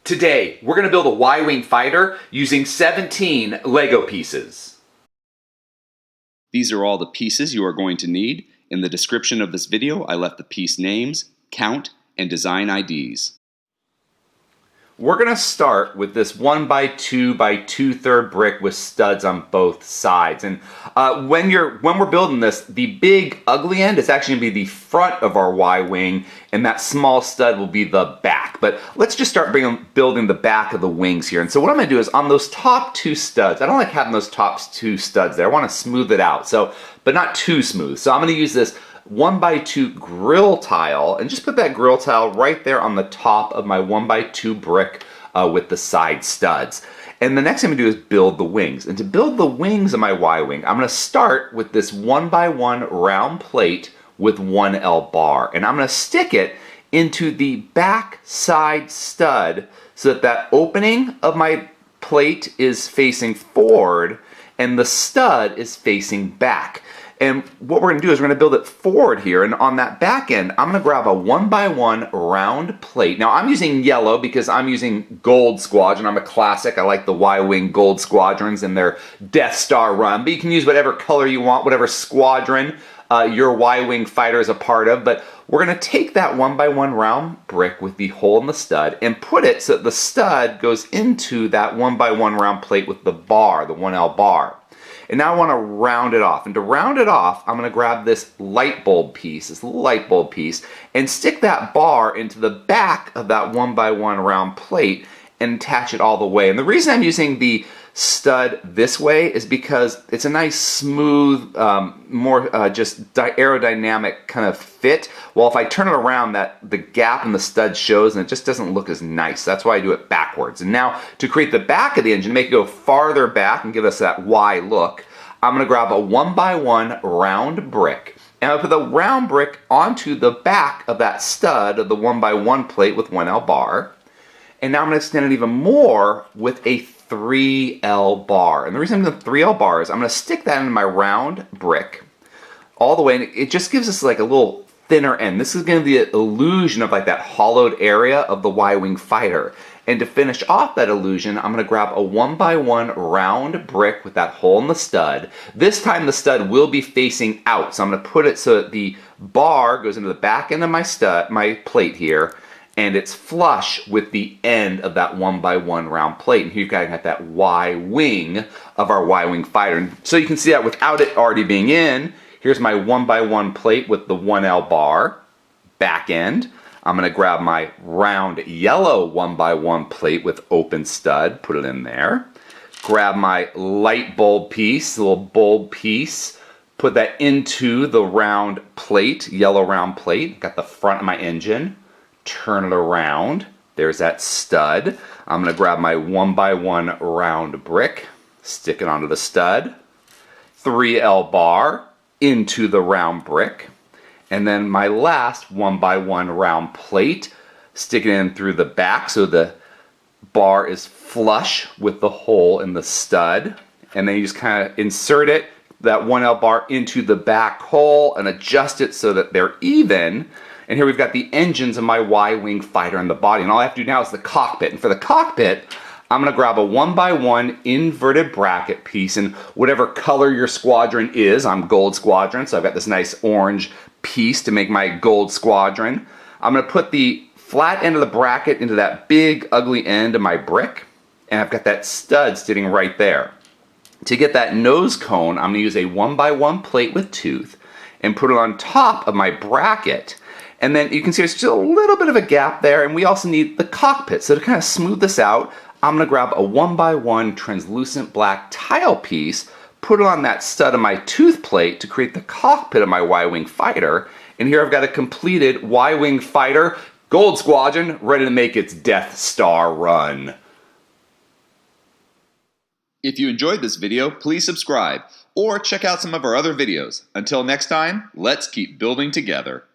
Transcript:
Today, we're going to build a Y-Wing fighter using 17 Lego pieces. These are all the pieces you are going to need. In the description of this video, I left the piece names, count, and design IDs. We're going to start with this 1x2 by 2/3 brick with studs on both sides. And when we're building this, the big ugly end is actually going to be the front of our Y-Wing, and that small stud will be the back. But let's just start building the back of the wings here. And so what I'm going to do is on those top two studs, I don't like having those top two studs there. I want to smooth it out, but not too smooth. So I'm going to use this 1x2 Grille tile and just put that Grille tile right there on the top of my 1x2 brick with the side studs. And the next thing I'm going to do is build the wings. And to build the wings of my Y-Wing, I'm going to start with this 1x1 round plate with 1L bar. And I'm going to stick it into the back side stud so that that opening of my plate is facing forward and the stud is facing back. And what we're going to do is we're going to build it forward here, and on that back end, I'm going to grab a 1x1 round plate. Now I'm using yellow because I'm using Gold Squadron. I'm a classic. I like the Y-Wing Gold Squadrons and their Death Star run, but you can use whatever color you want, whatever squadron your Y-Wing fighter is a part of. But we're going to take that 1x1 round brick with the hole in the stud and put it so that the stud goes into that 1x1 round plate with the bar, the 1L bar. And now I want to round it off. And to round it off, I'm going to grab this light bulb piece, this little light bulb piece, and stick that bar into the back of that 1x1 round plate and attach it all the way. And the reason I'm using the stud this way is because it's a nice smooth, more just aerodynamic kind of fit. Well, if I turn it around, the gap in the stud shows and it just doesn't look as nice. That's why I do it backwards. And now to create the back of the engine, make it go farther back and give us that Y look, I'm going to grab a 1x1 round brick. And I'll put the round brick onto the back of that stud of the 1x1 plate with 1L bar. And now I'm going to extend it even more with a 3L bar. And the reason I'm doing 3L bar is I'm going to stick that into my round brick all the way, and it just gives us like a little thinner end. This is going to be the illusion of like that hollowed area of the Y-Wing fighter. And to finish off that illusion, I'm going to grab a 1x1 round brick with that hole in the stud. This time the stud will be facing out, so I'm going to put it so that the bar goes into the back end of my plate here, and it's flush with the end of that 1x1 round plate. And here you've got that Y-Wing of our Y-Wing fighter. And so you can see that without it already being in, here's my 1x1 plate with the 1L bar, back end. I'm going to grab my round yellow 1x1 plate with open stud, put it in there. Grab my light bulb piece, the little bulb piece, put that into the round plate, yellow round plate. Got the front of my engine. Turn it around. There's that stud. I'm going to grab my 1x1 round brick, stick it onto the stud, 3L bar into the round brick, and then my last 1x1 round plate, stick it in through the back so the bar is flush with the hole in the stud, and then you just kind of insert it, that 1L bar, into the back hole and adjust it so that they're even. And here we've got the engines of my Y-Wing fighter and the body. And all I have to do now is the cockpit. And for the cockpit, I'm going to grab a 1x1 inverted bracket piece in whatever color your squadron is. I'm Gold Squadron, so I've got this nice orange piece to make my Gold Squadron. I'm going to put the flat end of the bracket into that big ugly end of my brick. And I've got that stud sitting right there. To get that nose cone, I'm going to use a 1x1 plate with tooth and put it on top of my bracket. And then you can see there's still a little bit of a gap there, and we also need the cockpit. So to kind of smooth this out, I'm going to grab a 1x1 translucent black tile piece, put it on that stud of my tooth plate to create the cockpit of my Y-Wing fighter. And here I've got a completed Y-Wing fighter, Gold Squadron, ready to make its Death Star run. If you enjoyed this video, please subscribe or check out some of our other videos. Until next time, let's keep building together.